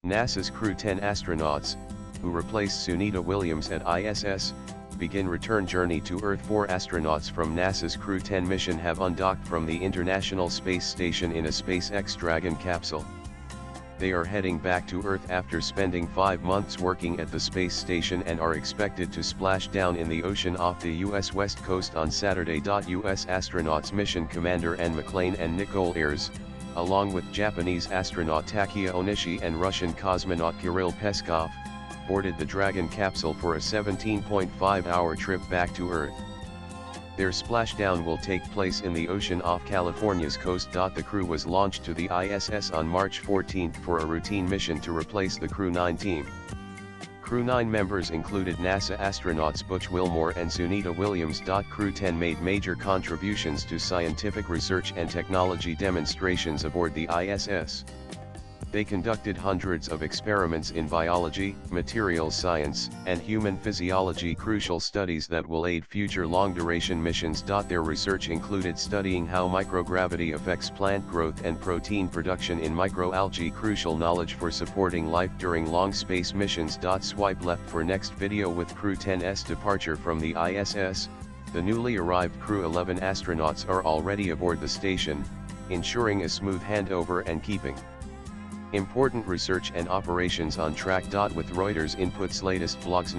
NASA's Crew-10 astronauts, who replaced Sunita Williams at ISS, begin return journey to Earth. 4 astronauts from NASA's Crew-10 mission have undocked from the International Space Station in a SpaceX Dragon capsule. They are heading back to Earth after spending 5 months working at the space station and are expected to splash down in the ocean off the U.S. West Coast on Saturday. U.S. astronauts Mission Commander Anne McClain and Nicole Ayers, along with Japanese astronaut Takeya Onishi and Russian cosmonaut Kirill Peskov, boarded the Dragon capsule for a 17.5-hour trip back to Earth. Their splashdown will take place in the ocean off California's coast. The crew was launched to the ISS on March 14 for a routine mission to replace the Crew-9 team. Crew-9 members included NASA astronauts Butch Wilmore and Sunita Williams. Crew-10 made major contributions to scientific research and technology demonstrations aboard the ISS. They conducted hundreds of experiments in biology, materials science, and human physiology, crucial studies that will aid future long-duration missions. Their research included studying how microgravity affects plant growth and protein production in microalgae, crucial knowledge for supporting life during long space missions. Swipe left for next video. With Crew-10's departure from the ISS, the newly arrived Crew-11 astronauts are already aboard the station, ensuring a smooth handover and keeping important research and operations on track. With Reuters Input's latest vlogs.